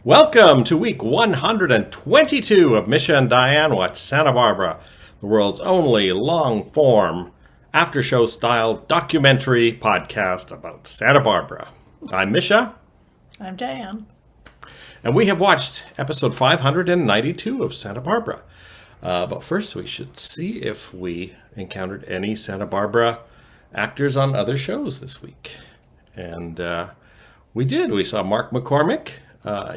Welcome to week 122 of Misha and Dianne Watch Santa Barbara, the world's only long-form, after-show-style documentary podcast about Santa Barbara. I'm Misha. I'm Dianne. And we have watched episode 592 of Santa Barbara. But first we should see if we encountered any Santa Barbara actors on other shows this week. And we did. We saw Mark McCormick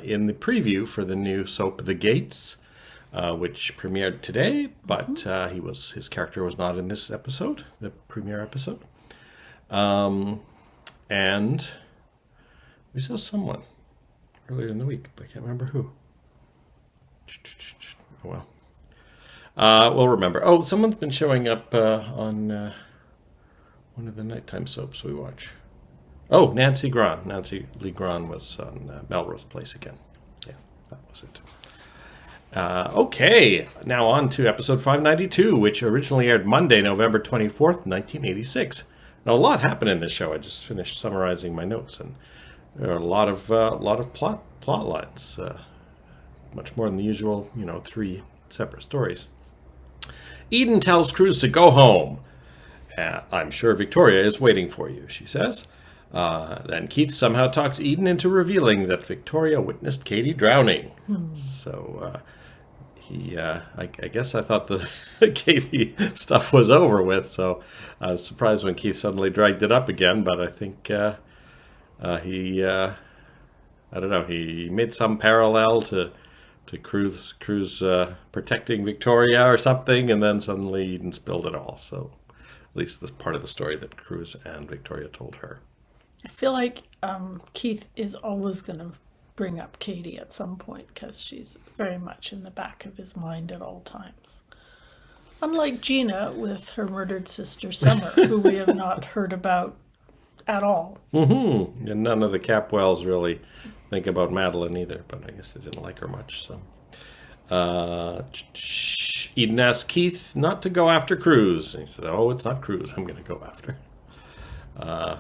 in the preview for the new soap The Gates, which premiered today, but his character was not in this episode, the premiere episode. And we saw someone earlier in the week, but I can't remember who. Oh, well. We'll remember. Oh, someone's been showing up on one of the nighttime soaps we watch. Oh, Nancy Grahn. Nancy Lee Grahn was on Melrose Place again. Yeah, that was it. Okay, now on to episode 592, which originally aired Monday, November 24th, 1986. Now, a lot happened in this show. I just finished summarizing my notes, and there are a lot of plot lines, much more than the usual, 3 separate stories. Eden tells Cruz to go home. I'm sure Victoria is waiting for you, she says. Then Keith somehow talks Eden into revealing that Victoria witnessed Katie drowning. So I guess I thought the Katie stuff was over with. So I was surprised when Keith suddenly dragged it up again. But I think he made some parallel to Cruz protecting Victoria or something, and then suddenly Eden spilled it all. So at least this part of the story that Cruz and Victoria told her. I feel like Keith is always going to bring up Katie at some point because she's very much in the back of his mind at all times. Unlike Gina with her murdered sister Summer, who we have not heard about at all. Mm-hmm. And none of the Capwells really think about Madeline either, but I guess they didn't like her much. So Eden asks Keith not to go after Cruz. And he said, "Oh, it's not Cruz I'm going to go after."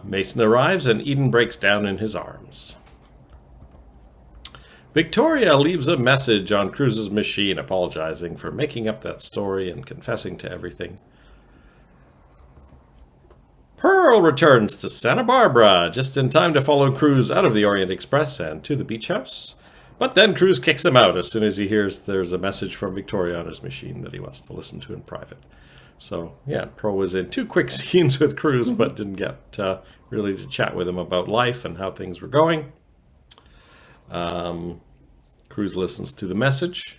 Mason arrives and Eden breaks down in his arms. Victoria leaves a message on Cruz's machine apologizing for making up that story and confessing to everything. Pearl returns to Santa Barbara just in time to follow Cruz out of the Orient Express and to the beach house. But then Cruz kicks him out as soon as he hears there's a message from Victoria on his machine that he wants to listen to in private. So, yeah, Pearl was in 2 quick scenes with Cruz, but didn't get really to chat with him about life and how things were going. Cruz listens to the message.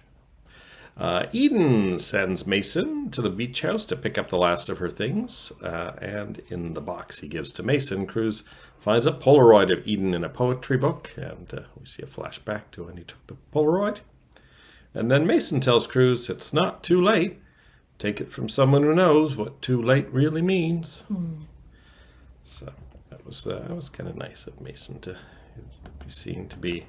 Eden sends Mason to the beach house to pick up the last of her things. And in the box he gives to Mason, Cruz finds a Polaroid of Eden in a poetry book. And we see a flashback to when he took the Polaroid. And then Mason tells Cruz it's not too late. Take it from someone who knows what too late really means. So that was kind of nice of Mason to be seen to be.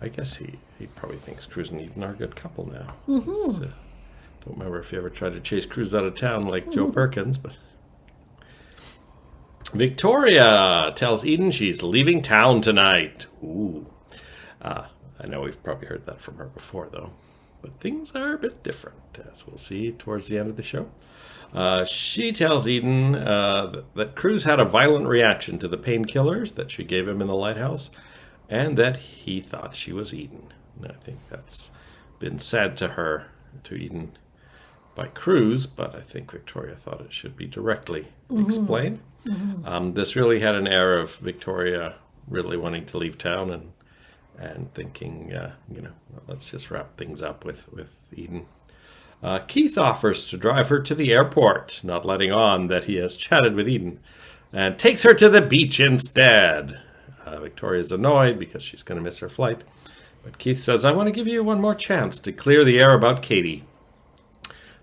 I guess he probably thinks Cruz and Eden are a good couple now. Don't remember if he ever tried to chase Cruz out of town like Joe Perkins, but Victoria tells Eden she's leaving town tonight. Ooh, I know we've probably heard that from her before, though. But things are a bit different, as we'll see towards the end of the show. She tells Eden that Cruz had a violent reaction to the painkillers that she gave him in the lighthouse, and that he thought she was Eden. And I think that's been said to Eden, by Cruz, but I think Victoria thought it should be directly explained. This really had an air of Victoria really wanting to leave town and thinking, let's just wrap things up with Eden. Keith offers to drive her to the airport, not letting on that he has chatted with Eden, and takes her to the beach instead. Victoria's annoyed because she's going to miss her flight, but Keith says, "I want to give you one more chance to clear the air about Katie.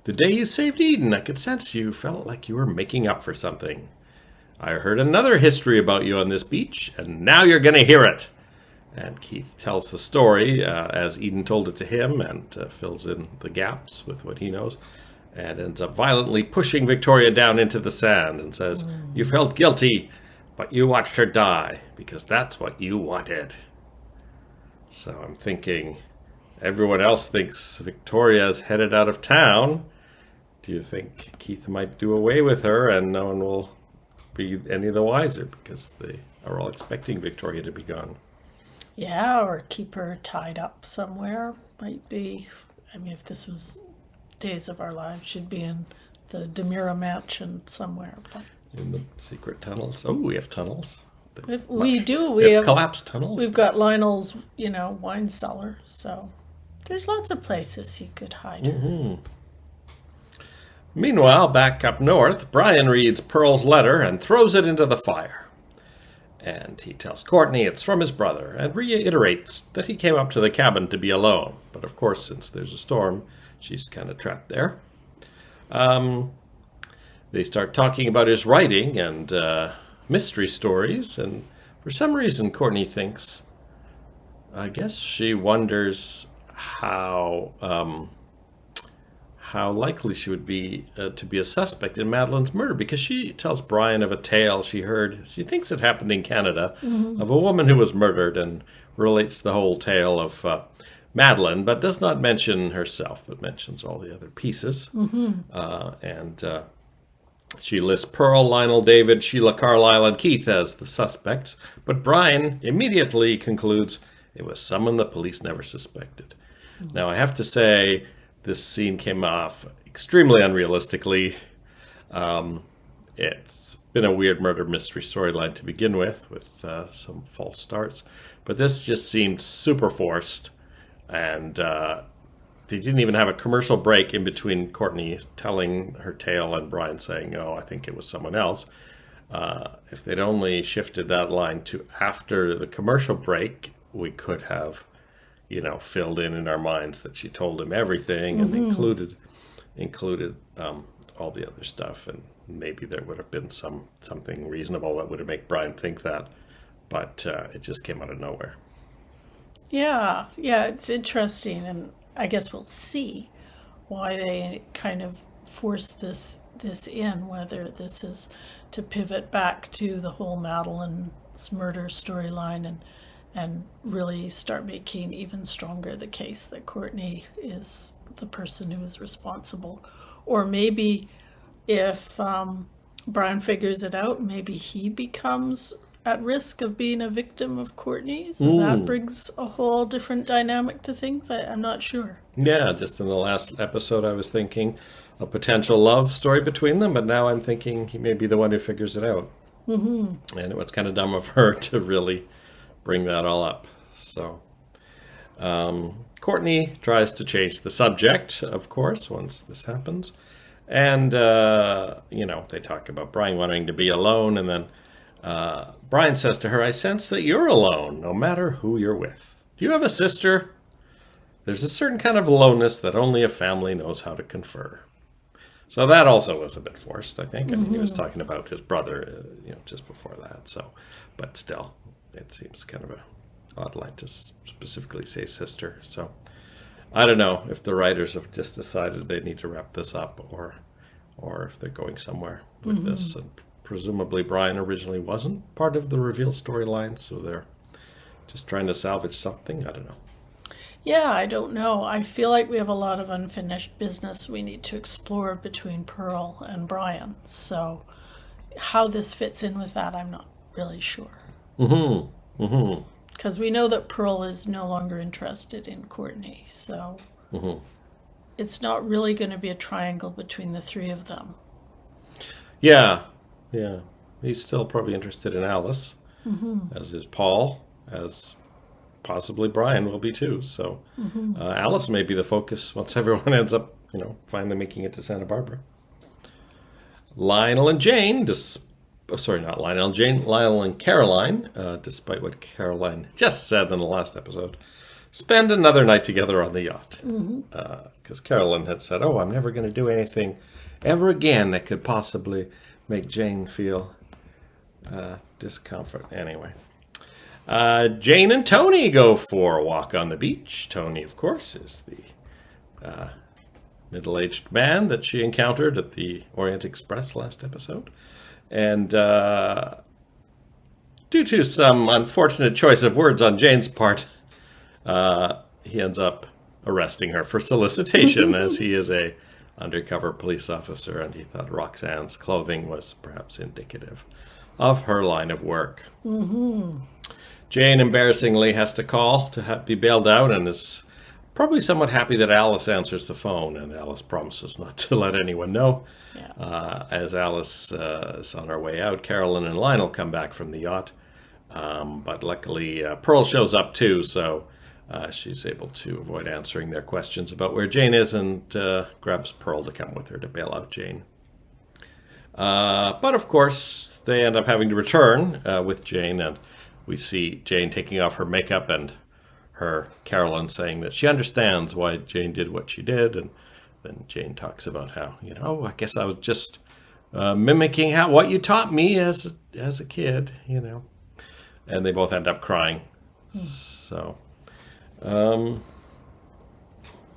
The day you saved Eden, I could sense you felt like you were making up for something. I heard another history about you on this beach, and now you're going to hear it." And Keith tells the story as Eden told it to him and fills in the gaps with what he knows and ends up violently pushing Victoria down into the sand and says, "You felt guilty, but you watched her die because that's what you wanted." So I'm thinking everyone else thinks Victoria's headed out of town. Do you think Keith might do away with her and no one will be any the wiser because they are all expecting Victoria to be gone? Yeah, or keep her tied up somewhere. Might be. I mean, if this was Days of Our Lives, she'd be in the Demira mansion somewhere. But In the secret tunnels. Oh, we have tunnels. we do. We have collapsed tunnels. We've got Lionel's, wine cellar. So there's lots of places he could hide her. Meanwhile, back up north, Brian reads Pearl's letter and throws it into the fire. And he tells Courtney it's from his brother and reiterates that he came up to the cabin to be alone. But of course, since there's a storm, she's kind of trapped there. They start talking about his writing and mystery stories. And for some reason, Courtney thinks, I guess she wonders how likely she would be to be a suspect in Madeline's murder, because she tells Brian of a tale she heard. She thinks it happened in Canada, of a woman who was murdered, and relates the whole tale of Madeline, but does not mention herself, but mentions all the other pieces. She lists Pearl, Lionel, David, Sheila Carlisle, and Keith as the suspects, but Brian immediately concludes it was someone the police never suspected. Now, I have to say, this scene came off extremely unrealistically. It's been a weird murder mystery storyline to begin with some false starts. But this just seemed super forced. And they didn't even have a commercial break in between Courtney telling her tale and Brian saying, oh, I think it was someone else. If they'd only shifted that line to after the commercial break, we could have filled in our minds that she told him everything and included all the other stuff, and maybe there would have been something reasonable that would have made Brian think that, but it just came out of nowhere. Yeah, it's interesting, and I guess we'll see why they kind of force this in, whether this is to pivot back to the whole Madeline's murder storyline and really start making even stronger the case that Courtney is the person who is responsible. Or maybe if Brian figures it out, maybe he becomes at risk of being a victim of Courtney's, and that brings a whole different dynamic to things. I'm not sure. Yeah, just in the last episode I was thinking a potential love story between them, but now I'm thinking he may be the one who figures it out. And it was kind of dumb of her to really bring that all up. So Courtney tries to change the subject, of course, once this happens. And, they talk about Brian wanting to be alone. And then Brian says to her, I sense that you're alone, no matter who you're with. Do you have a sister? There's a certain kind of aloneness that only a family knows how to confer. So that also was a bit forced, I think. I mean, he was talking about his brother, just before that. So, but still, it seems kind of a odd line to specifically say sister. So I don't know if the writers have just decided they need to wrap this up, or if they're going somewhere with this. And presumably Brian originally wasn't part of the reveal storyline, so they're just trying to salvage something. I don't know. Yeah, I don't know. I feel like we have a lot of unfinished business we need to explore between Pearl and Brian. So how this fits in with that, I'm not really sure. Because we know that Pearl is no longer interested in Courtney, so it's not really going to be a triangle between the three of them. Yeah. He's still probably interested in Alice, as is Paul, as possibly Brian will be too. So Alice may be the focus once everyone ends up, finally making it to Santa Barbara. Lionel and Caroline, despite what Caroline just said in the last episode, spend another night together on the yacht. Because Caroline had said, I'm never going to do anything ever again that could possibly make Jane feel discomfort. Anyway, Jane and Tony go for a walk on the beach. Tony, of course, is the middle-aged man that she encountered at the Orient Express last episode. And due to some unfortunate choice of words on Jane's part, he ends up arresting her for solicitation, as he is a undercover police officer, and he thought Roxanne's clothing was perhaps indicative of her line of work. Jane embarrassingly has to call to be bailed out, and is probably somewhat happy that Alice answers the phone, and Alice promises not to let anyone know. Yeah. As Alice is on her way out, Carolyn and Lionel come back from the yacht. But luckily, Pearl shows up too, so she's able to avoid answering their questions about where Jane is, and grabs Pearl to come with her to bail out Jane. But of course, they end up having to return with Jane, and we see Jane taking off her makeup, and her Carolyn saying that she understands why Jane did what she did, and then Jane talks about how, I guess I was just mimicking what you taught me as a kid, And they both end up crying. So,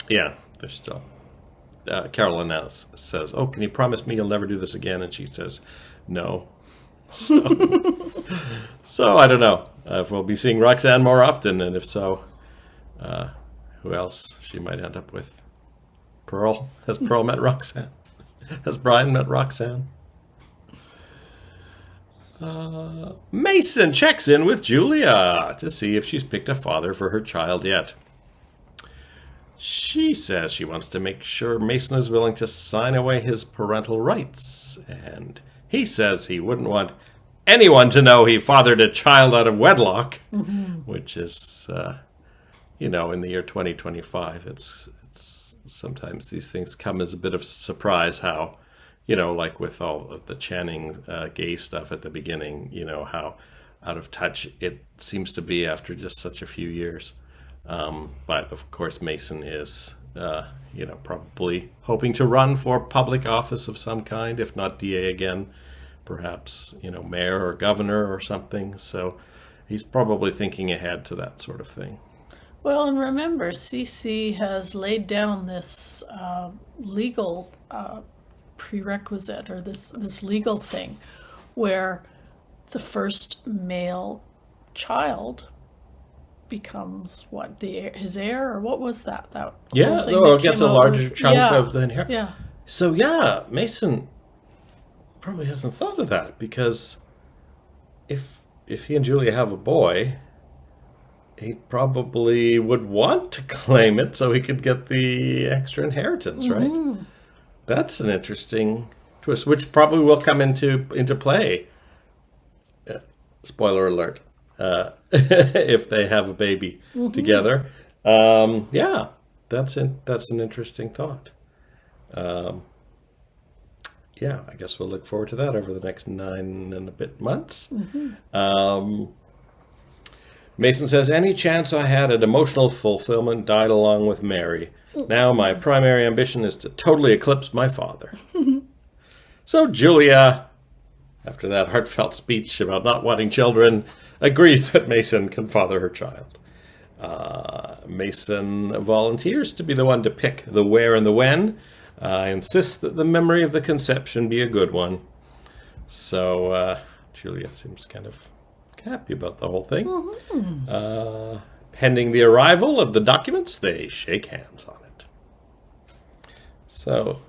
yeah, they're still. Carolyn now says, "Oh, can you promise me you'll never do this again?" And she says, "No." So I don't know if we'll be seeing Roxanne more often, and if so, who else she might end up with. Pearl? Has Pearl met Roxanne? Has Brian met Roxanne? Mason checks in with Julia to see if she's picked a father for her child yet. She says she wants to make sure Mason is willing to sign away his parental rights, and he says he wouldn't want anyone to know he fathered a child out of wedlock, which is, in the year 2025, it's sometimes these things come as a bit of a surprise how, like with all of the Channing gay stuff at the beginning, how out of touch it seems to be after just such a few years. But of course, Mason is, probably hoping to run for public office of some kind, if not DA again, perhaps, mayor or governor or something. So he's probably thinking ahead to that sort of thing. Well, and remember, CC has laid down this legal prerequisite, or this legal thing, where the first male child becomes his heir, or what was that? That yeah, thing it gets a larger chunk of the inheritance. Yeah. So yeah, Mason probably hasn't thought of that, because if he and Julia have a boy, he probably would want to claim it so he could get the extra inheritance, right? That's an interesting twist, which probably will come into play. Spoiler alert. If they have a baby together. Yeah, that's an interesting thought. Yeah, I guess we'll look forward to that over the next 9 and a bit months. Mason says, any chance I had at emotional fulfillment died along with Mary. Now my primary ambition is to totally eclipse my father. So Julia, after that heartfelt speech about not wanting children, agrees that Mason can father her child. Mason volunteers to be the one to pick the where and the when. Insists that the memory of the conception be a good one. So Julia seems kind of happy about the whole thing. Pending the arrival of the documents, they shake hands on it. So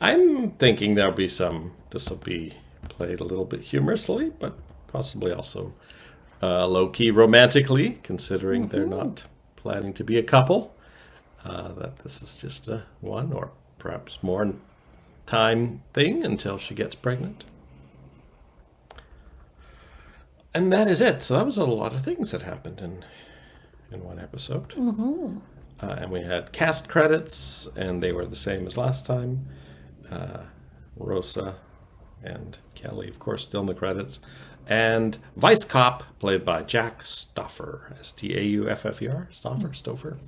I'm thinking this will be played a little bit humorously, but possibly also low-key romantically, considering they're not planning to be a couple. That this is just a one or perhaps more time thing until she gets pregnant. And that is it. So that was a lot of things that happened in one episode. And we had cast credits, and they were the same as last time. Rosa and Kelly, of course, still in the credits. And Vice Cop, played by Jack Stauffer, Stauffer, Stauffer.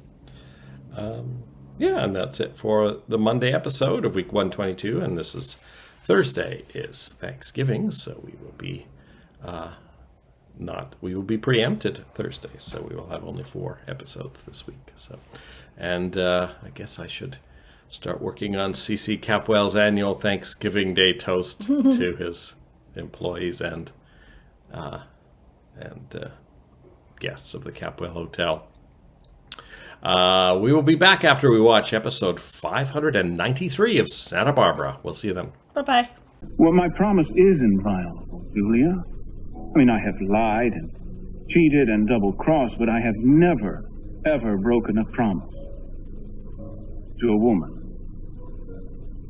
Yeah, and that's it for the Monday episode of week 122. And this is Thursday is Thanksgiving, so we will be preempted Thursday, so we will have only 4 episodes this week. So, and I guess I should start working on C.C. Capwell's annual Thanksgiving Day toast to his employees and guests of the Capwell Hotel. We will be back after we watch episode 593 of Santa Barbara. We'll see you then. Bye-bye. Well, my promise is inviolable, Julia. I mean, I have lied and cheated and double-crossed, but I have never, ever broken a promise to a woman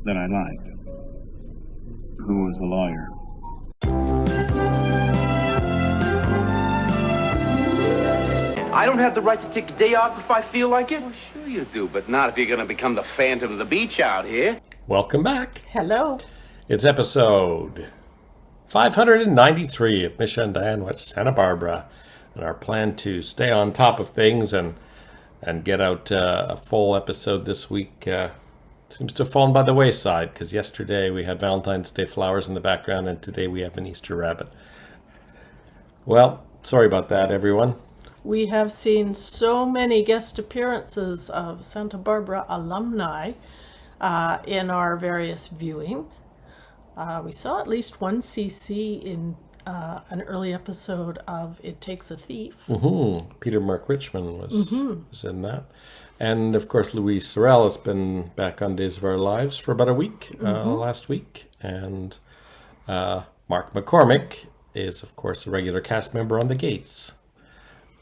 that I liked, who was a lawyer. I don't have the right to take a day off if I feel like it? Well, sure you do, but not if you're going to become the Phantom of the Beach out here. Welcome back. Hello. It's episode 593 of Misha Dianne Watch Santa Barbara, and our plan to stay on top of things and get out a full episode this week seems to have fallen by the wayside, because yesterday we had Valentine's Day flowers in the background, and today we have an Easter rabbit. Well, sorry about that, everyone. We have seen so many guest appearances of Santa Barbara alumni in our various viewing. We saw at least one CC in an early episode of It Takes a Thief. Mm-hmm. Peter Mark Richmond was in that. And, of course, Louise Sorel has been back on Days of Our Lives for about a week, last week. And Mark McCormick is, of course, a regular cast member on The Gates.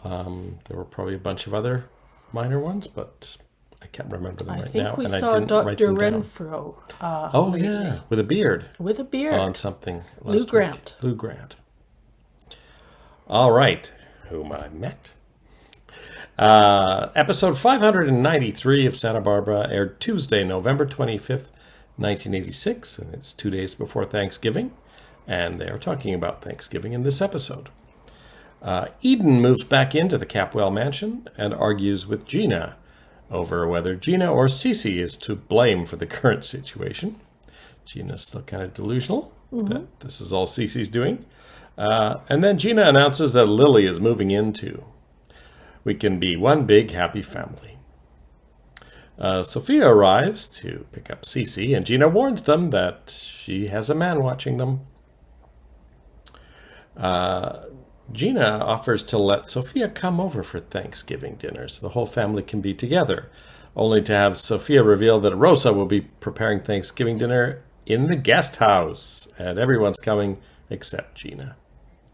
There were probably a bunch of other minor ones, but I can't remember them right now. I think we saw Dr. Renfro. Yeah, with a beard. With a beard. On something last Lou Grant. week. Lou Grant. All right, whom I met. Episode 593 of Santa Barbara aired Tuesday, November 25th, 1986, and it's 2 days before Thanksgiving, and they are talking about Thanksgiving in this episode. Eden moves back into the Capwell mansion and argues with Gina over whether Gina or Cece is to blame for the current situation. Gina's still kind of delusional that this is all Cece's doing. And then Gina announces that Lily is moving in too. We can be one big happy family. Sophia arrives to pick up Cece, and Gina warns them that she has a man watching them. Gina offers to let Sophia come over for Thanksgiving dinner so the whole family can be together, only to have Sophia reveal that Rosa will be preparing Thanksgiving dinner in the guest house, and everyone's coming except Gina.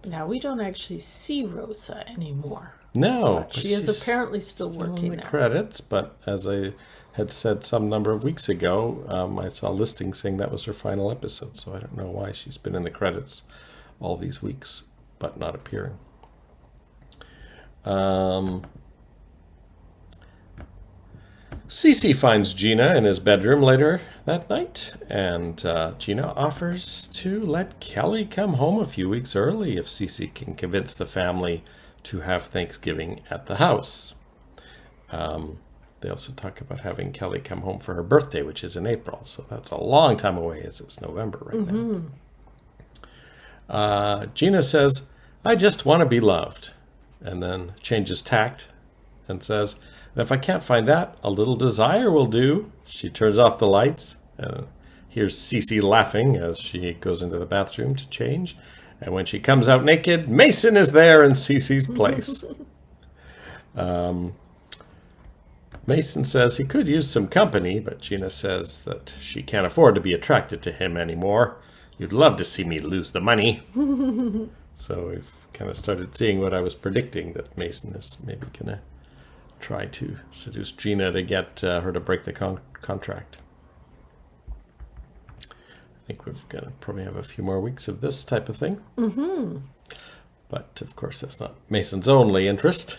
Now, we don't actually see Rosa anymore. No. But she is apparently still working in the there. credits, but as I had said some number of weeks ago, I saw a listing saying that was her final episode, so I don't know why she's been in the credits all these weeks but not appearing. Cece finds Gina in his bedroom later that night, and Gina offers to let Kelly come home a few weeks early if Cece can convince the family to have Thanksgiving at the house. They also talk about having Kelly come home for her birthday, which is in April, so that's a long time away as it's November right now. Gina says, "I just want to be loved," and then changes tact and says, "And if I can't find that, a little desire will do." She turns off the lights and hears Cece laughing as she goes into the bathroom to change. And when she comes out naked, Mason is there in Cece's place. Mason says he could use some company, but Gina says that she can't afford to be attracted to him anymore. "You'd love to see me lose the money." So we've kind of started seeing what I was predicting, that Mason is maybe going to try to seduce Gina to get her to break the contract. I think we're going to probably have a few more weeks of this type of thing. But, of course, that's not Mason's only interest.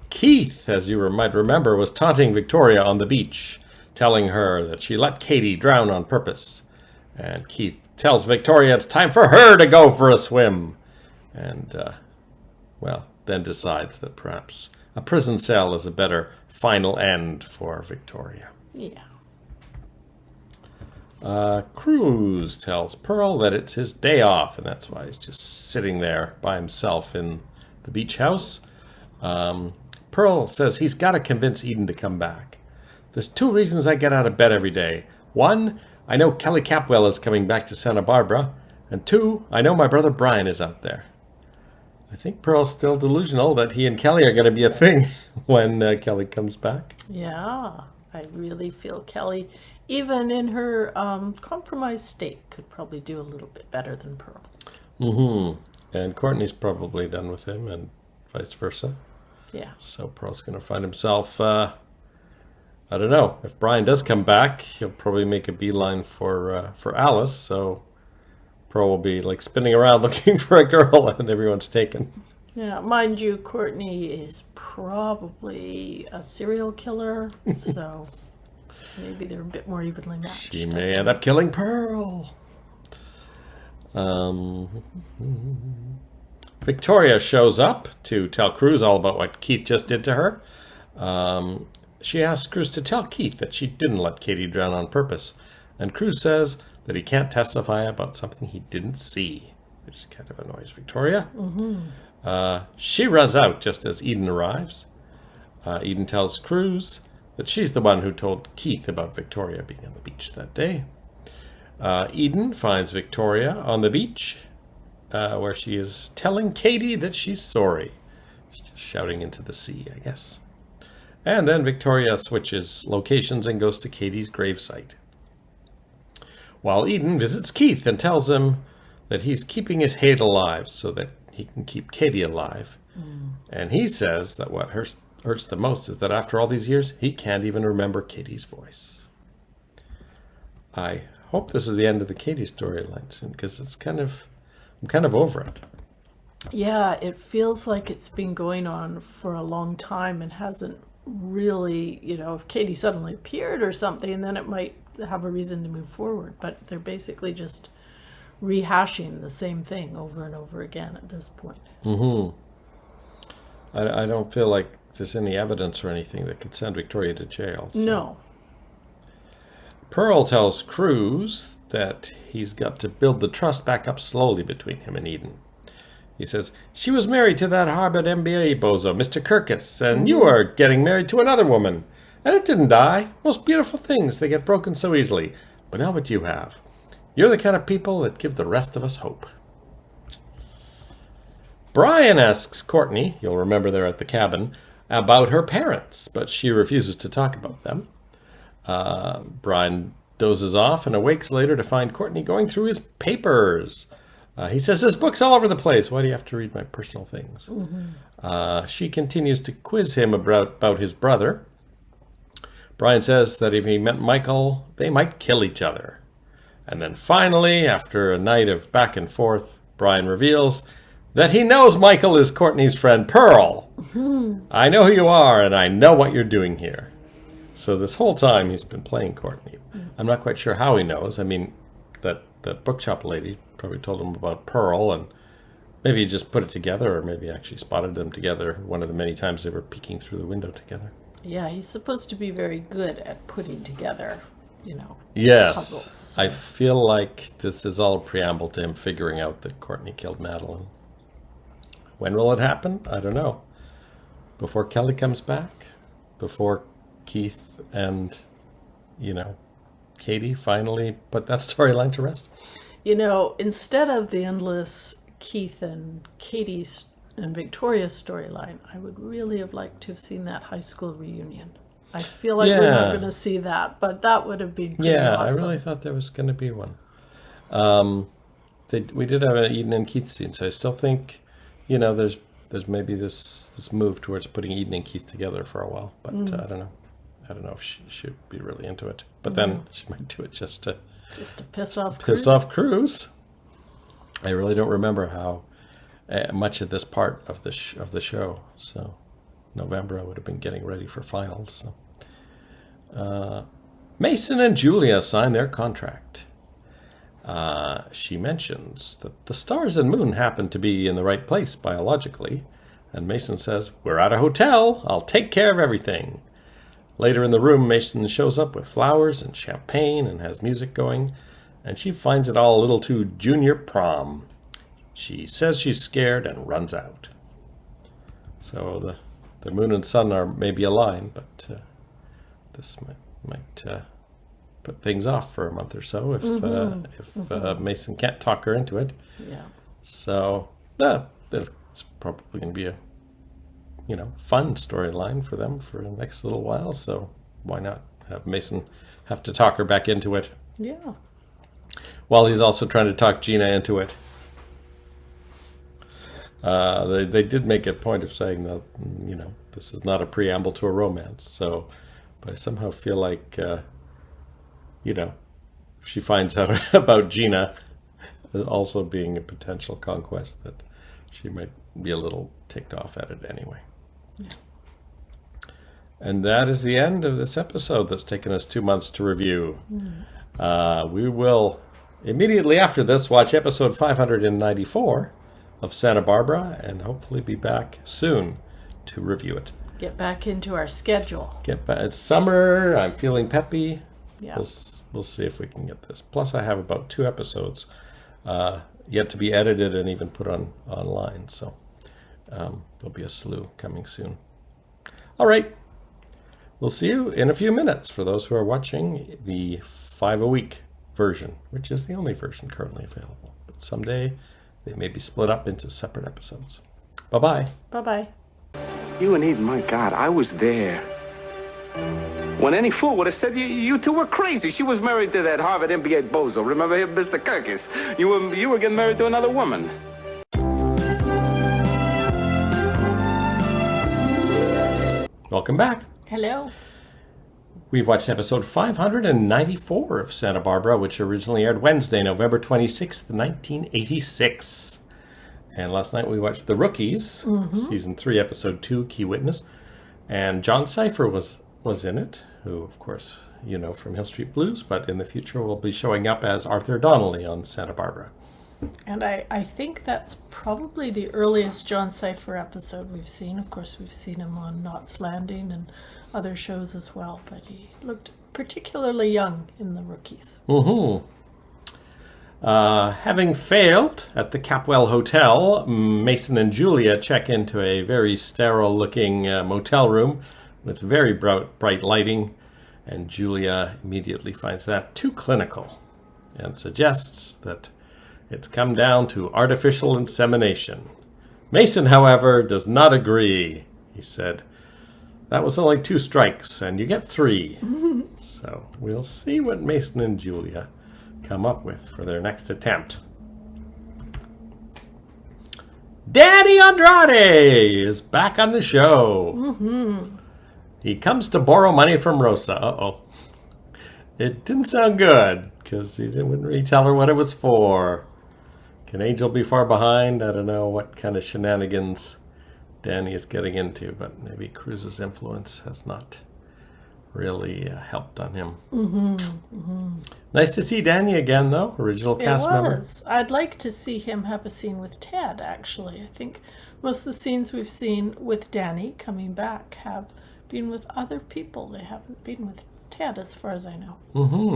Keith, as you might remember, was taunting Victoria on the beach, telling her that she let Katie drown on purpose. And Keith tells Victoria it's time for her to go for a swim. And, then decides that perhaps a prison cell is a better final end for Victoria. Yeah. Cruz tells Pearl that it's his day off, and that's why he's just sitting there by himself in the beach house. Pearl says he's got to convince Eden to come back. "There's 2 reasons I get out of bed every day. 1, I know Kelly Capwell is coming back to Santa Barbara. And 2, I know my brother Brian is out there." I think Pearl's still delusional that he and Kelly are going to be a thing when Kelly comes back. Yeah, I really feel Kelly, even in her compromised state, could probably do a little bit better than Pearl. Mm-hmm. And Courtney's probably done with him and vice versa. Yeah. So Pearl's going to find himself, I don't know. If Brian does come back, he'll probably make a beeline for Alice. So Pearl will be like spinning around looking for a girl and everyone's taken. Yeah, mind you, Courtney is probably a serial killer, so maybe they're a bit more evenly matched. She may end up killing Pearl. Victoria shows up to tell Cruz all about what Keith just did to her. She asks Cruz to tell Keith that she didn't let Katie drown on purpose. And Cruz says that he can't testify about something he didn't see, which kind of annoys Victoria. She runs out just as Eden arrives. Eden tells Cruz that she's the one who told Keith about Victoria being on the beach that day. Eden finds Victoria on the beach, where she is telling Katie that she's sorry. She's just shouting into the sea, I guess. And then Victoria switches locations and goes to Katie's gravesite, while Eden visits Keith and tells him that he's keeping his hate alive so that he can keep Katie alive. And he says that what hurts the most is that after all these years, he can't even remember Katie's voice. I hope this is the end of the Katie storyline soon, because I'm kind of over it. Yeah, it feels like it's been going on for a long time and hasn't really, if Katie suddenly appeared or something, then it might have a reason to move forward. But they're basically just rehashing the same thing over and over again at this point. Mm-hmm. I don't feel like there's any evidence or anything that could send Victoria to jail. So. No. Pearl tells Cruz that he's got to build the trust back up slowly between him and Eden. He says, she was married to that Harvard MBA bozo, Mr. Kirkus, and you are getting married to another woman. And it didn't die. Most beautiful things, they get broken so easily. But now what you have. You're the kind of people that give the rest of us hope. Brian asks Courtney, you'll remember they're at the cabin, about her parents, but she refuses to talk about them. Brian dozes off and awakes later to find Courtney going through his papers. He says, there's books all over the place. Why do you have to read my personal things? She continues to quiz him about his brother. Brian says that if he met Michael, they might kill each other. And then finally, after a night of back and forth, Brian reveals that he knows Michael is Courtney's friend Pearl. I know who you are, and I know what you're doing here. So this whole time he's been playing Courtney. I'm not quite sure how he knows. I mean, that bookshop lady probably told him about Pearl, and maybe he just put it together, or maybe actually spotted them together one of the many times they were peeking through the window together. Yeah, he's supposed to be very good at putting together, yes, puzzles. So. I feel like this is all a preamble to him figuring out that Courtney killed Madeline. When will it happen? I don't know. Before Kelly comes back? Before Keith and, Katie finally put that storyline to rest? Instead of the endless Keith and Katie's and Victoria's storyline, I would really have liked to have seen that high school reunion. I feel like we're not going to see that, but that would have been pretty awesome. I really thought there was going to be one. We did have an Eden and Keith scene, so I still think, there's maybe this move towards putting Eden and Keith together for a while, but I don't know. I don't know if she should be really into it, but then she might do it just to piss off Cruz. I really don't remember how much of this part of the show. So November I would have been getting ready for finals. So. Mason and Julia sign their contract. She mentions that the stars and moon happen to be in the right place biologically, and Mason says, "We're at a hotel. I'll take care of everything." Later in the room, Mason shows up with flowers and champagne and has music going, and she finds it all a little too junior prom. She says she's scared and runs out. So the moon and sun are maybe aligned, but this might put things off for a month or so if Mason can't talk her into it. Yeah. So they'll it's probably going to be a fun storyline for them for the next little while. So why not have Mason have to talk her back into it? Yeah. While he's also trying to talk Gina into it. They did make a point of saying that, this is not a preamble to a romance. So, but I somehow feel like, if she finds out about Gina also being a potential conquest, that she might be a little ticked off at it anyway. Yeah. And that is the end of this episode that's taken us 2 months to review. We will immediately after this watch episode 594 of Santa Barbara and hopefully be back soon to review it. Get back into our schedule. It's summer. I'm feeling peppy. Yeah. We'll see if we can get this. Plus, I have about 2 episodes yet to be edited and even put online. So there'll be a slew coming soon. All right. We'll see you in a few minutes for those who are watching the 5-a-week version, which is the only version currently available. But someday they may be split up into separate episodes. Bye-bye. Bye-bye. You and Eden, my God, I was there. When any fool would have said you two were crazy. She was married to that Harvard MBA bozo. Remember him, Mr. Kirkis? You were getting married to another woman. Welcome back. Hello. We've watched episode 594 of Santa Barbara, which originally aired Wednesday, November 26th, 1986. And last night we watched The Rookies, season 3, episode 2, Key Witness. And John Cypher was in it, who, of course, you know from Hill Street Blues, but in the future will be showing up as Arthur Donnelly on Santa Barbara. And I think that's probably the earliest John Cypher episode we've seen. Of course, we've seen him on Knots Landing and other shows as well, but he looked particularly young in The Rookies. Having failed at the Capwell Hotel, Mason and Julia check into a very sterile-looking motel room with very bright lighting, and Julia immediately finds that too clinical and suggests that it's come down to artificial insemination. Mason, however, does not agree. He said, "That was only 2 strikes, and you get 3. So we'll see what Mason and Julia come up with for their next attempt. Danny Andrade is back on the show. He comes to borrow money from Rosa. Uh-oh. It didn't sound good, because he wouldn't really tell her what it was for. Can Angel be far behind? I don't know what kind of shenanigans Danny is getting into, but maybe Cruz's influence has not really helped on him. Nice to see Danny again, though. Original cast member. I'd like to see him have a scene with Ted, actually. I think most of the scenes we've seen with Danny coming back have been with other people. They haven't been with Ted, as far as I know.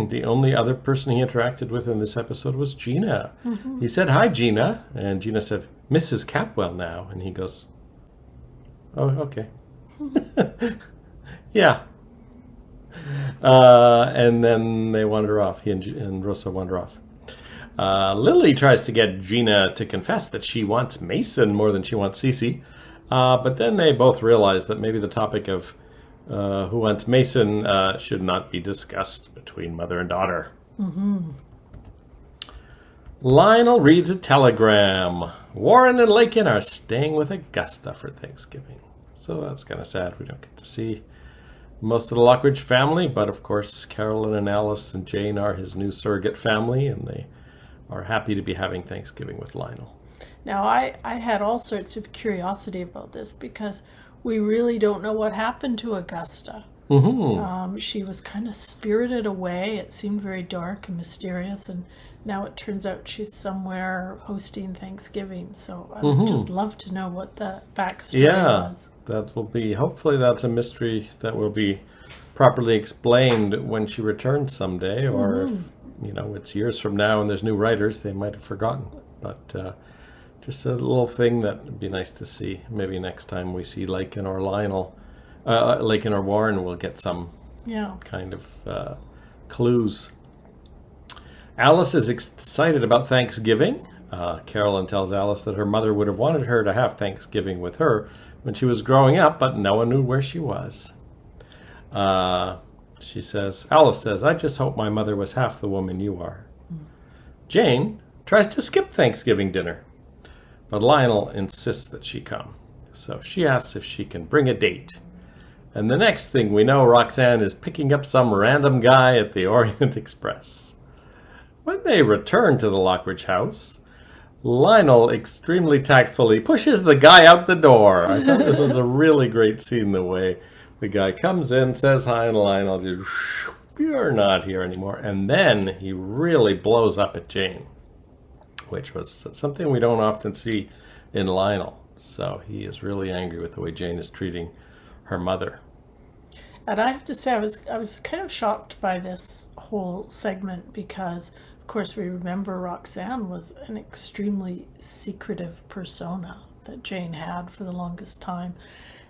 The only other person he interacted with in this episode was Gina. He said, "Hi, Gina." And Gina said, "Mrs. Capwell now." And he goes, "Oh, okay." Yeah. And then they wander off. He and Rosa wander off. Lily tries to get Gina to confess that she wants Mason more than she wants Cece. But then they both realize that maybe the topic of who wants Mason should not be discussed between mother and daughter. Lionel reads a telegram. Warren and Lakin are staying with Augusta for Thanksgiving. So that's kind of sad. We don't get to see most of the Lockridge family, but of course Carolyn and Alice and Jane are his new surrogate family, and they are happy to be having Thanksgiving with Lionel. Now, I had all sorts of curiosity about this because we really don't know what happened to Augusta. She was kind of spirited away. It seemed very dark and mysterious, and now it turns out she's somewhere hosting Thanksgiving. So I'd just love to know what the backstory was. That will be, hopefully that's a mystery that will be properly explained when she returns someday, or if, it's years from now and there's new writers, they might have forgotten. But just a little thing that would be nice to see. Maybe next time we see Lakin or Lionel, Lakin or Warren, we'll get some kind of clues. Alice is excited about Thanksgiving. Carolyn tells Alice that her mother would have wanted her to have Thanksgiving with her when she was growing up, but no one knew where she was. Alice says, I just hope my mother was half the woman you are. Jane tries to skip Thanksgiving dinner, but Lionel insists that she come. So she asks if she can bring a date. And the next thing we know, Roxanne is picking up some random guy at the Orient Express. When they return to the Lockridge house, Lionel extremely tactfully pushes the guy out the door. I thought this was a really great scene, the way the guy comes in, says hi, and Lionel just, you're not here anymore. And then he really blows up at Jane, which was something we don't often see in Lionel. So he is really angry with the way Jane is treating her mother. And I have to say, I was kind of shocked by this whole segment because, of course, we remember Roxanne was an extremely secretive persona that Jane had for the longest time.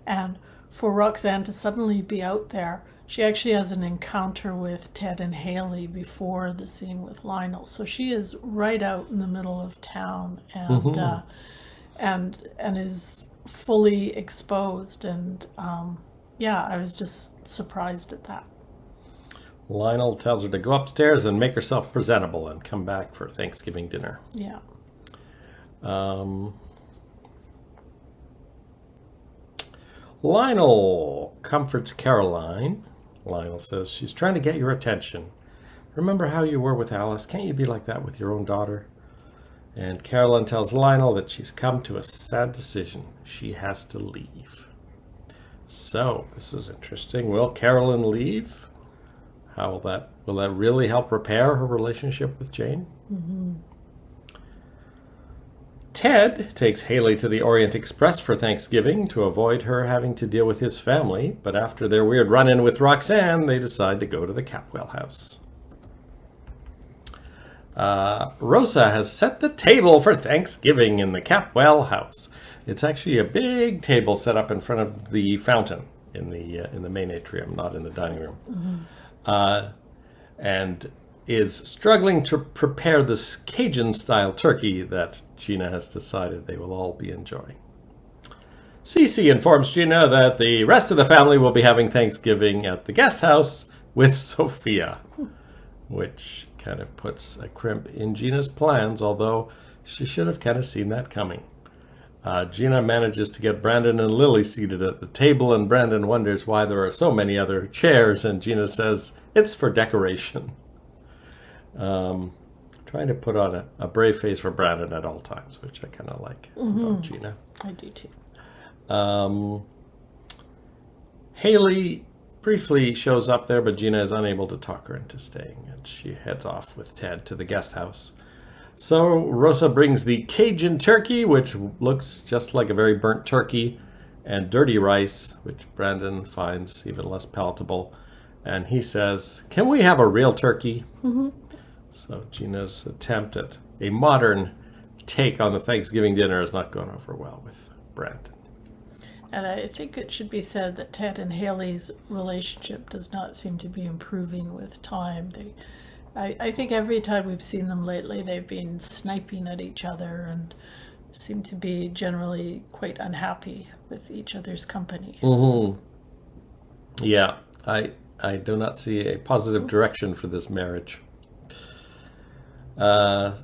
And for Roxanne to suddenly be out there, she actually has an encounter with Ted and Haley before the scene with Lionel. So she is right out in the middle of town and is fully exposed. And I was just surprised at that. Lionel tells her to go upstairs and make herself presentable and come back for Thanksgiving dinner. Yeah. Lionel comforts Caroline. Lionel says, she's trying to get your attention. Remember how you were with Alice? Can't you be like that with your own daughter? And Caroline tells Lionel that she's come to a sad decision. She has to leave. So, this is interesting. Will Caroline leave? How will that really help repair her relationship with Jane? Mm-hmm. Ted takes Haley to the Orient Express for Thanksgiving to avoid her having to deal with his family, but after their weird run-in with Roxanne, they decide to go to the Capwell house. Rosa has set the table for Thanksgiving in the Capwell house. It's actually a big table set up in front of the fountain in the main atrium, not in the dining room. Mm-hmm. And is struggling to prepare this Cajun-style turkey that Gina has decided they will all be enjoying. Cece informs Gina that the rest of the family will be having Thanksgiving at the guest house with Sophia, which kind of puts a crimp in Gina's plans, although she should have kind of seen that coming. Gina manages to get Brandon and Lily seated at the table, and Brandon wonders why there are so many other chairs, and Gina says it's for decoration. Trying to put on a brave face for Brandon at all times, which I kind of like about Gina. I do too. Haley briefly shows up there, but Gina is unable to talk her into staying, and she heads off with Ted to the guest house. So Rosa brings the Cajun turkey, which looks just like a very burnt turkey, and dirty rice, which Brandon finds even less palatable. And he says, "Can we have a real turkey?" Mm-hmm. So Gina's attempt at a modern take on the Thanksgiving dinner is not going over well with Brandon. And I think it should be said that Ted and Haley's relationship does not seem to be improving with time. I think every time we've seen them lately, they've been sniping at each other and seem to be generally quite unhappy with each other's company. Mm-hmm. Yeah, I do not see a positive direction for this marriage.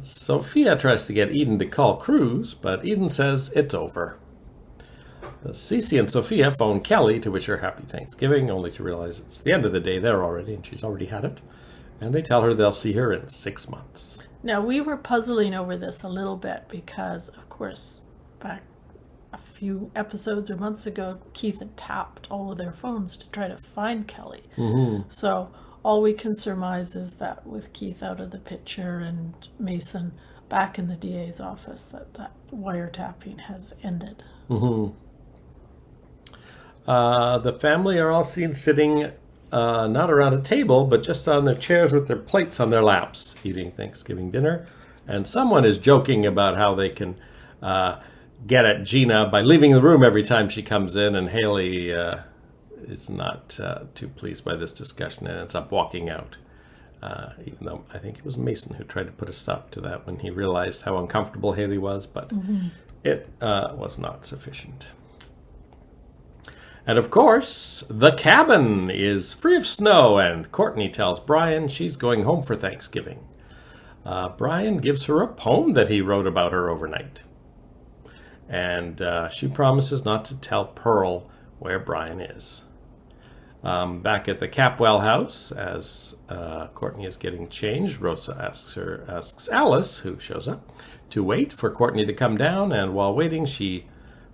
Sophia tries to get Eden to call Cruz, but Eden says it's over. Cece and Sophia phone Kelly to wish her happy Thanksgiving, only to realize it's the end of the day there already, and she's already had it. And they tell her they'll see her in 6 months. Now, we were puzzling over this a little bit because, of course, back a few episodes or months ago, Keith had tapped all of their phones to try to find Kelly. Mm-hmm. So all we can surmise is that with Keith out of the picture and Mason back in the DA's office, that wiretapping has ended. Mm-hmm. The family are all seen sitting not around a table, but just on their chairs with their plates on their laps, eating Thanksgiving dinner. And someone is joking about how they can get at Gina by leaving the room every time she comes in, and Haley is not too pleased by this discussion and ends up walking out. even though I think it was Mason who tried to put a stop to that when he realized how uncomfortable Haley was, but it was not sufficient. And of course, the cabin is free of snow, and Courtney tells Brian she's going home for Thanksgiving. Brian gives her a poem that he wrote about her overnight. And she promises not to tell Pearl where Brian is. Back at the Capwell house, as Courtney is getting changed, Rosa asks Alice, who shows up, to wait for Courtney to come down, and while waiting, she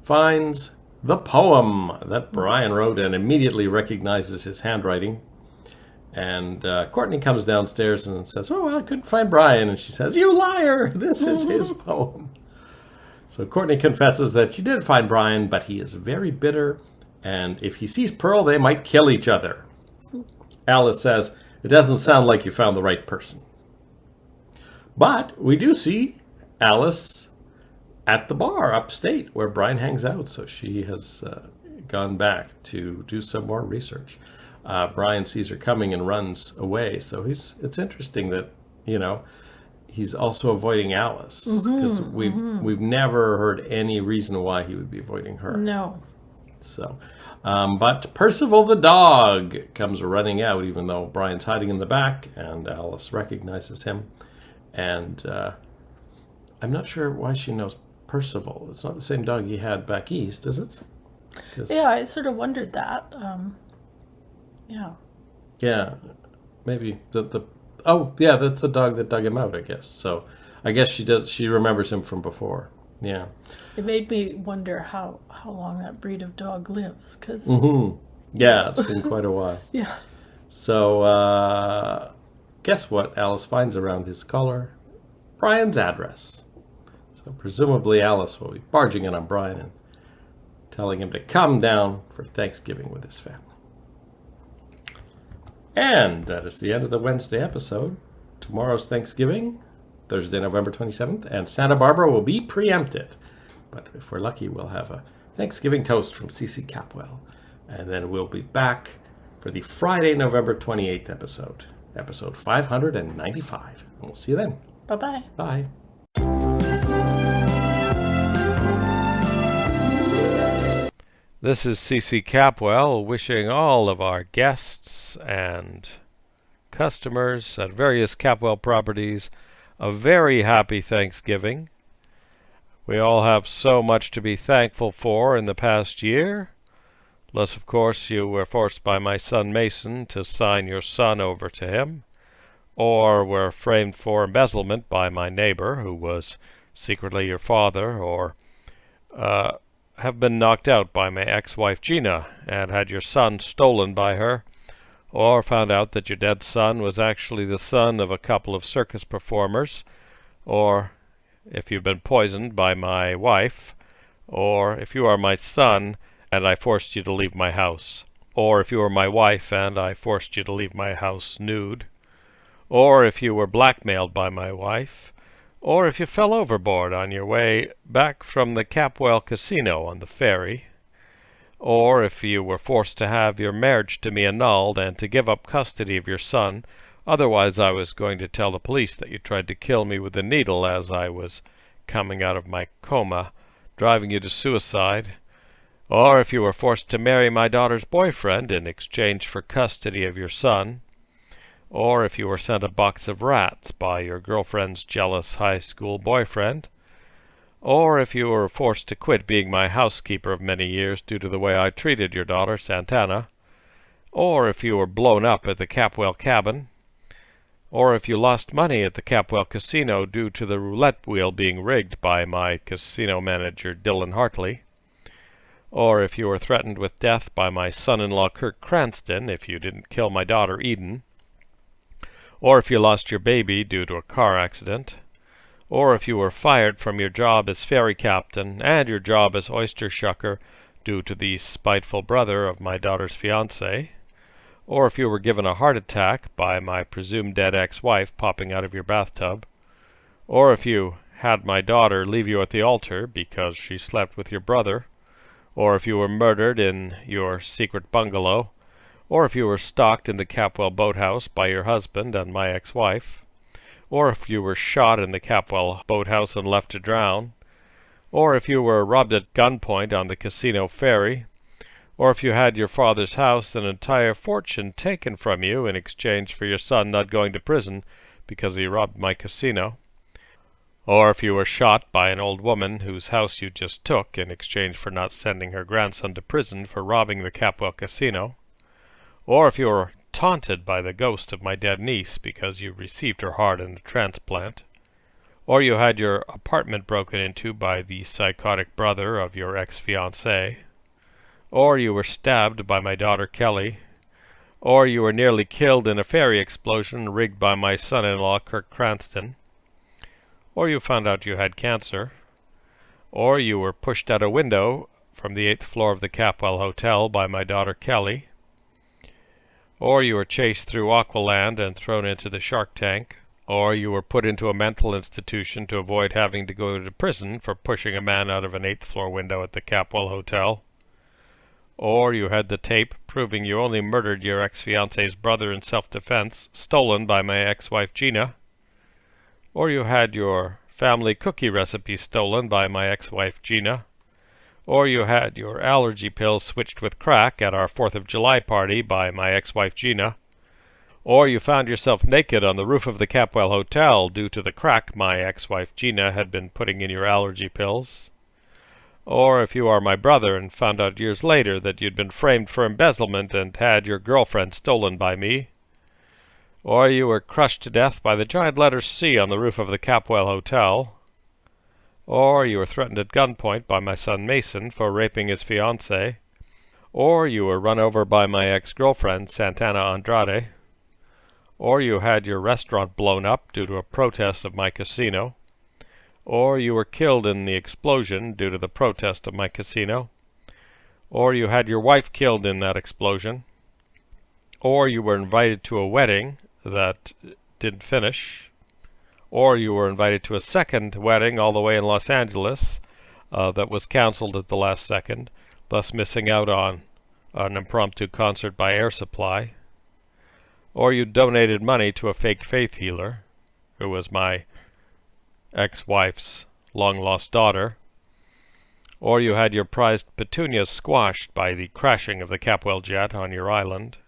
finds the poem that Brian wrote and immediately recognizes his handwriting. And Courtney comes downstairs and says, "Oh, well, I couldn't find Brian." And she says, "You liar! This is his poem." So Courtney confesses that she did find Brian, but he is very bitter, and if he sees Pearl, they might kill each other. Alice says, "It doesn't sound like you found the right person." But we do see Alice at the bar upstate where Brian hangs out, so she has gone back to do some more research. Brian sees her coming and runs away, so it's interesting that, he's also avoiding Alice, because we've never heard any reason why he would be avoiding her. No. So, but Percival the dog comes running out, even though Brian's hiding in the back, and Alice recognizes him. And I'm not sure why she knows Percival. It's not the same dog he had back east, is it? Yeah, I sort of wondered that. Yeah. Yeah, maybe oh, yeah, that's the dog that dug him out, I guess. So I guess she remembers him from before. Yeah. It made me wonder how long that breed of dog lives, because... Yeah, it's been quite a while. Yeah. So, guess what Alice finds around his collar? Brian's address. So presumably Alice will be barging in on Brian and telling him to come down for Thanksgiving with his family. And that is the end of the Wednesday episode. Tomorrow's Thanksgiving, Thursday, November 27th, and Santa Barbara will be preempted. But if we're lucky, we'll have a Thanksgiving toast from CC Capwell. And then we'll be back for the Friday, November 28th episode 595. And we'll see you then. Bye-bye. Bye. This is CC Capwell wishing all of our guests and customers at various Capwell properties a very happy Thanksgiving. We all have so much to be thankful for in the past year. Unless, of course, you were forced by my son Mason to sign your son over to him, or were framed for embezzlement by my neighbor, who was secretly your father, or have been knocked out by my ex-wife Gina and had your son stolen by her, or found out that your dead son was actually the son of a couple of circus performers, or if you've been poisoned by my wife, or if you are my son and I forced you to leave my house, or if you were my wife and I forced you to leave my house nude, or if you were blackmailed by my wife, or if you fell overboard on your way back from the Capwell Casino on the ferry, or if you were forced to have your marriage to me annulled and to give up custody of your son, otherwise I was going to tell the police that you tried to kill me with a needle as I was coming out of my coma, driving you to suicide, or if you were forced to marry my daughter's boyfriend in exchange for custody of your son, or if you were sent a box of rats by your girlfriend's jealous high school boyfriend, or if you were forced to quit being my housekeeper of many years due to the way I treated your daughter, Santana, or if you were blown up at the Capwell cabin, or if you lost money at the Capwell Casino due to the roulette wheel being rigged by my casino manager, Dylan Hartley, or if you were threatened with death by my son-in-law, Kirk Cranston, if you didn't kill my daughter, Eden, or if you lost your baby due to a car accident, or if you were fired from your job as ferry captain and your job as oyster shucker due to the spiteful brother of my daughter's fiancé, or if you were given a heart attack by my presumed dead ex-wife popping out of your bathtub, or if you had my daughter leave you at the altar because she slept with your brother, or if you were murdered in your secret bungalow, or if you were stalked in the Capwell boathouse by your husband and my ex-wife, or if you were shot in the Capwell boathouse and left to drown, or if you were robbed at gunpoint on the casino ferry, or if you had your father's house and entire fortune taken from you in exchange for your son not going to prison because he robbed my casino, or if you were shot by an old woman whose house you just took in exchange for not sending her grandson to prison for robbing the Capwell casino, or if you were taunted by the ghost of my dead niece because you received her heart in a transplant, or you had your apartment broken into by the psychotic brother of your ex-fiancée, or you were stabbed by my daughter Kelly, or you were nearly killed in a ferry explosion rigged by my son-in-law Kirk Cranston, or you found out you had cancer, or you were pushed out a window from the 8th floor of the Capwell Hotel by my daughter Kelly, or you were chased through Aqualand and thrown into the shark tank, or you were put into a mental institution to avoid having to go to prison for pushing a man out of an 8th floor window at the Capwell Hotel, or you had the tape proving you only murdered your ex-fiancée's brother in self-defense stolen by my ex-wife Gina, or you had your family cookie recipe stolen by my ex-wife Gina, or you had your allergy pills switched with crack at our 4th of July party by my ex-wife Gina, or you found yourself naked on the roof of the Capwell Hotel due to the crack my ex-wife Gina had been putting in your allergy pills, or if you are my brother and found out years later that you'd been framed for embezzlement and had your girlfriend stolen by me, or you were crushed to death by the giant letter C on the roof of the Capwell Hotel, or you were threatened at gunpoint by my son Mason for raping his fiancée, or you were run over by my ex-girlfriend Santana Andrade, or you had your restaurant blown up due to a protest of my casino, or you were killed in the explosion due to the protest of my casino, or you had your wife killed in that explosion, or you were invited to a wedding that didn't finish, or you were invited to a second wedding all the way in Los Angeles that was canceled at the last second, thus missing out on an impromptu concert by Air Supply, or you donated money to a fake faith healer, who was my ex-wife's long-lost daughter, or you had your prized petunias squashed by the crashing of the Capwell jet on your island,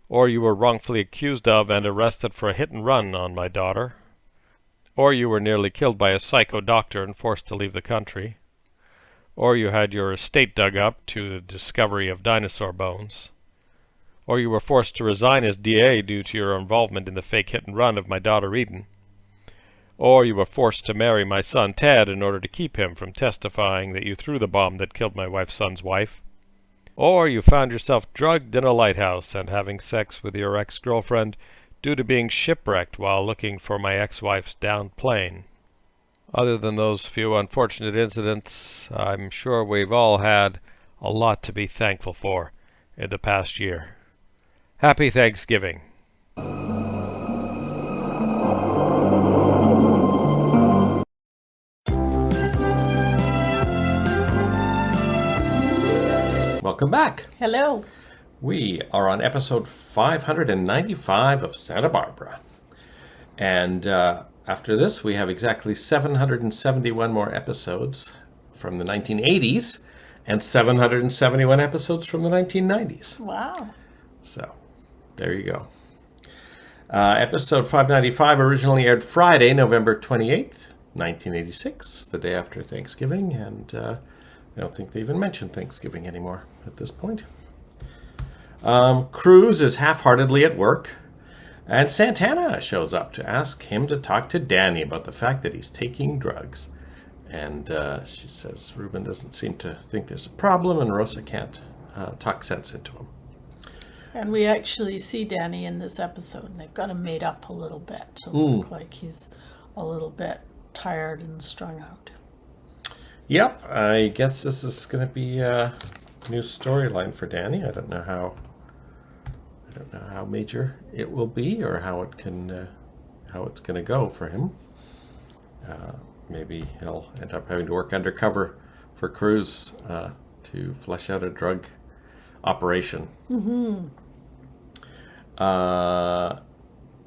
or you were wrongfully accused of and arrested for a hit-and-run on my daughter, or you were nearly killed by a psycho doctor and forced to leave the country, or you had your estate dug up to the discovery of dinosaur bones, or you were forced to resign as DA due to your involvement in the fake hit-and-run of my daughter Eden, or you were forced to marry my son Ted in order to keep him from testifying that you threw the bomb that killed my wife's son's wife, or you found yourself drugged in a lighthouse and having sex with your ex-girlfriend due to being shipwrecked while looking for my ex-wife's downed plane. Other than those few unfortunate incidents, I'm sure we've all had a lot to be thankful for in the past year. Happy Thanksgiving. Welcome back. Hello. We are on episode 595 of Santa Barbara. And after this, we have exactly 771 more episodes from the 1980s and 771 episodes from the 1990s. Wow. So, there you go. Episode 595 originally aired Friday, November 28th, 1986, the day after Thanksgiving, and I don't think they even mention Thanksgiving anymore at this point. Cruz is half-heartedly at work, and Santana shows up to ask him to talk to Danny about the fact that he's taking drugs. And she says Ruben doesn't seem to think there's a problem, and Rosa can't talk sense into him. And we actually see Danny in this episode, and they've got him made up a little bit to look like he's a little bit tired and strung out. Yep, I guess this is going to be a new storyline for Danny. I don't know how major it will be or how it's going to go for him. Maybe he'll end up having to work undercover for Cruz to flesh out a drug operation.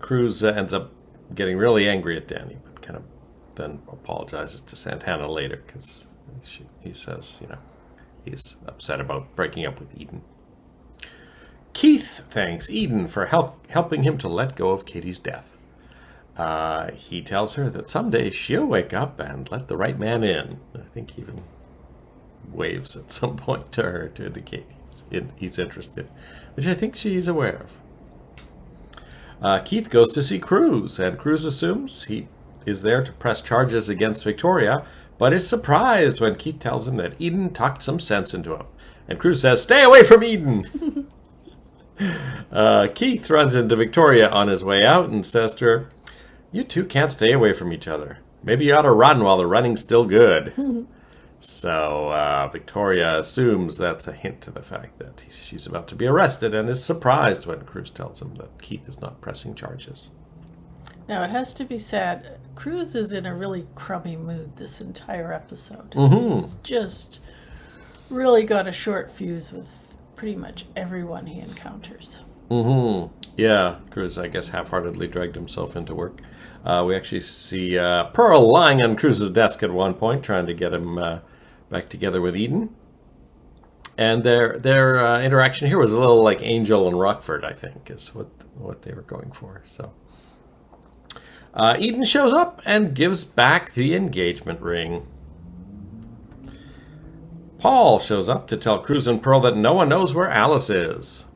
Cruz ends up getting really angry at Danny, but kind of then apologizes to Santana later because he says, he's upset about breaking up with Eden. Keith thanks Eden for helping him to let go of Katie's death. He tells her that someday she'll wake up and let the right man in. I think he even waves at some point to her to indicate he's interested, which I think she's aware of. Keith goes to see Cruz, and Cruz assumes he is there to press charges against Victoria, but is surprised when Keith tells him that Eden talked some sense into him. And Cruz says, "Stay away from Eden!" Keith runs into Victoria on his way out and says to her, "You two can't stay away from each other. Maybe you ought to run while the running's still good." So Victoria assumes that's a hint to the fact that she's about to be arrested and is surprised when Cruz tells him that Keith is not pressing charges. Now, it has to be said, Cruz is in a really crummy mood this entire episode. He's just really got a short fuse with pretty much everyone he encounters. Yeah, Cruz, I guess, half-heartedly dragged himself into work. We actually see Pearl lying on Cruz's desk at one point, trying to get him back together with Eden. And their interaction here was a little like Angel and Rockford, I think, is what they were going for. So Eden shows up and gives back the engagement ring. Paul shows up to tell Cruz and Pearl that no one knows where Alice is.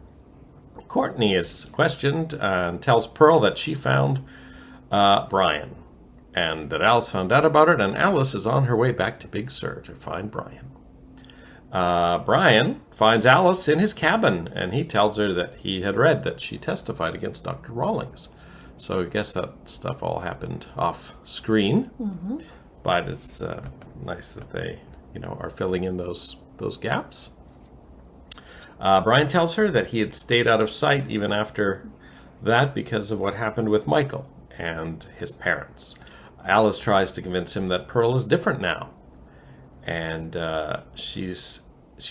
Courtney is questioned and tells Pearl that she found Brian, and that Alice found out about it, and Alice is on her way back to Big Sur to find Brian. Brian finds Alice in his cabin, and he tells her that he had read that she testified against Dr. Rawlings. So I guess that stuff all happened off screen, but it's nice that they, are filling in those gaps. Brian tells her that he had stayed out of sight even after that because of what happened with Michael and his parents. Alice tries to convince him that Pearl is different now. And she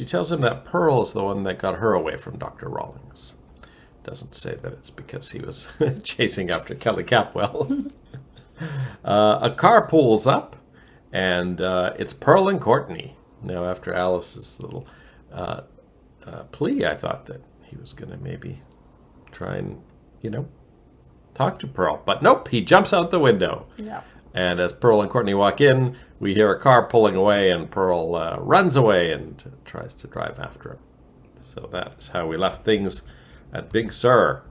tells him that Pearl is the one that got her away from Dr. Rawlings. Doesn't say that it's because he was chasing after Kelly Capwell. A car pulls up, and it's Pearl and Courtney. Now, after Alice's little plea, I thought that he was going to maybe try and, talk to Pearl. But nope, he jumps out the window. Yeah. And as Pearl and Courtney walk in, we hear a car pulling away, and Pearl runs away and tries to drive after him. So that is how we left things at Big Sur.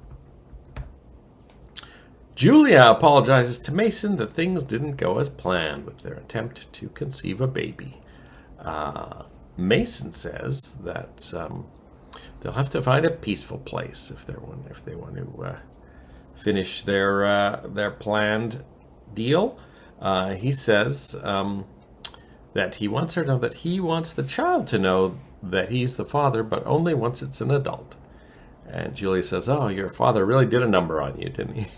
Julia apologizes to Mason that things didn't go as planned with their attempt to conceive a baby. Mason says that they'll have to find a peaceful place if they want to finish their planned deal. He says that he wants her to know that he wants the child to know that he's the father, but only once it's an adult. And Julia says, "Oh, your father really did a number on you, didn't he?"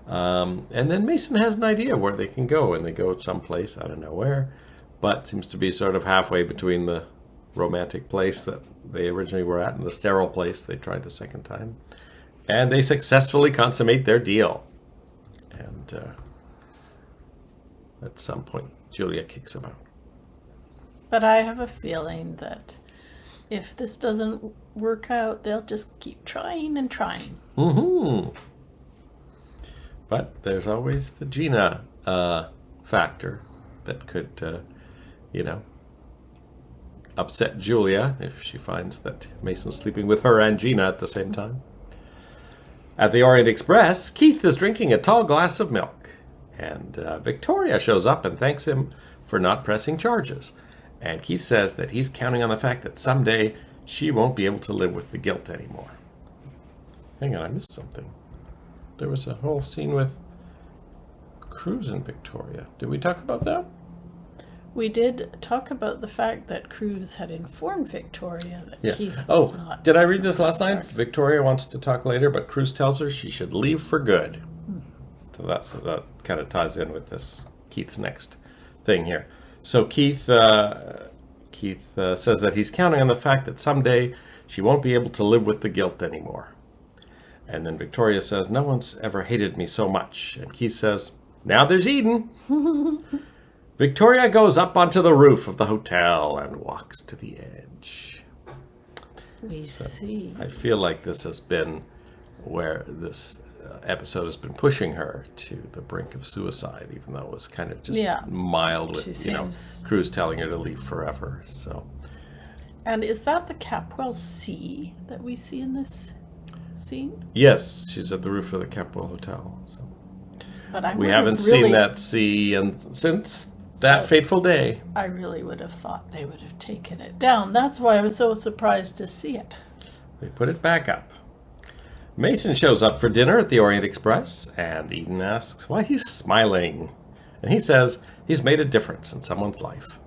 And then Mason has an idea of where they can go, and they go someplace, I don't know where, but seems to be sort of halfway between the romantic place that they originally were at and the sterile place they tried the second time. And they successfully consummate their deal. And at some point, Julia kicks him out. But I have a feeling that if this doesn't work out, they'll just keep trying and trying. But there's always the Gina factor that could, upset Julia if she finds that Mason's sleeping with her and Gina at the same time. At the Orient Express, Keith is drinking a tall glass of milk, and Victoria shows up and thanks him for not pressing charges. And Keith says that he's counting on the fact that someday she won't be able to live with the guilt anymore. Hang on, I missed something. There was a whole scene with Cruz and Victoria. Did we talk about that? We did talk about the fact that Cruz had informed Victoria that Keith was not. Did I read this last night? Victoria wants to talk later, but Cruz tells her she should leave for good. So that kind of ties in with this Keith's next thing here. So Keith says that he's counting on the fact that someday she won't be able to live with the guilt anymore. And then Victoria says, no one's ever hated me so much. And Keith says, now there's Eden. Victoria goes up onto the roof of the hotel and walks to the edge. We see. I feel like this has been where this episode has been pushing her to the brink of suicide, even though it was kind of just mild with, Cruz telling her to leave forever. So. And is that the Capwell Sea that we see in this scene? Yes, she's at the roof of the Capwell Hotel. So. But we haven't seen that sea since that fateful day. I really would have thought they would have taken it down. That's why I was so surprised to see it. They put it back up. Mason shows up for dinner at the Orient Express, and Eden asks why he's smiling. And he says he's made a difference in someone's life.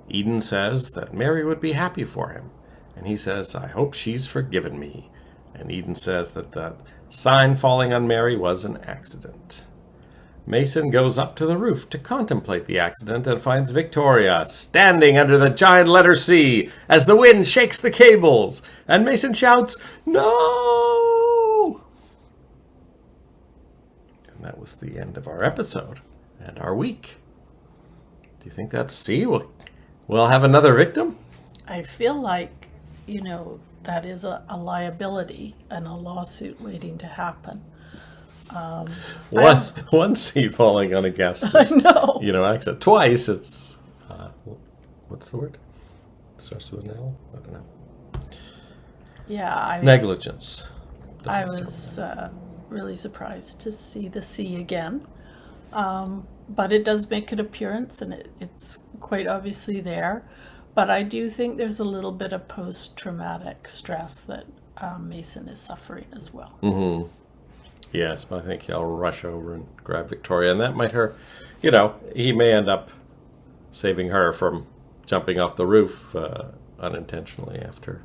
Eden says that Mary would be happy for him. And he says, I hope she's forgiven me. And Eden says that sign falling on Mary was an accident. Mason goes up to the roof to contemplate the accident and finds Victoria standing under the giant letter C as the wind shakes the cables. And Mason shouts, no! And that was the end of our episode and our week. Do you think that's C? We'll have another victim? I feel like, that is a liability and a lawsuit waiting to happen. One C falling on a guest is, I know. Accident. Twice, it's, what's the word? It starts with an L? I don't know. Yeah. Negligence. I was really surprised to see the C again. But it does make an appearance, and it's quite obviously there. But I do think there's a little bit of post-traumatic stress that Mason is suffering as well. Mm-hmm. Yes, but I think he'll rush over and grab Victoria, and that might hurt. He may end up saving her from jumping off the roof unintentionally after,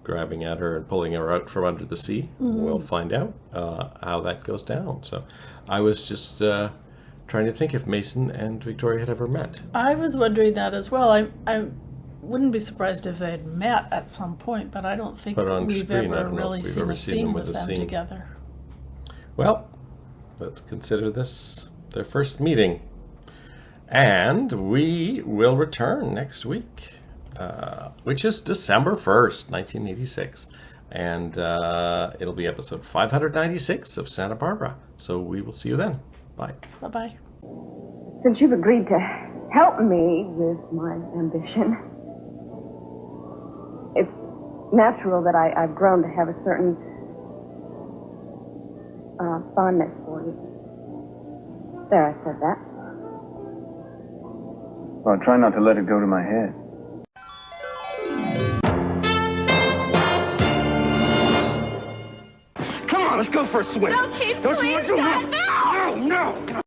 grabbing at her and pulling her out from under the sea. Mm-hmm. We'll find out how that goes down. So I was just trying to think if Mason and Victoria had ever met. I was wondering that as well. I wouldn't be surprised if they had met at some point, but I don't think we've ever really seen a scene with them together. Well, let's consider this their first meeting. And we will return next week, which is December 1st, 1986. And it'll be episode 596 of Santa Barbara. So we will see you then. Bye. Bye-bye. Since you've agreed to help me with my ambition, it's natural that I've grown to have a certain fondness for you. There, I said that. Well, try not to let it go to my head. Come on, let's go for a swim. No, Keith, Don't you please, want to? God, no! No, no!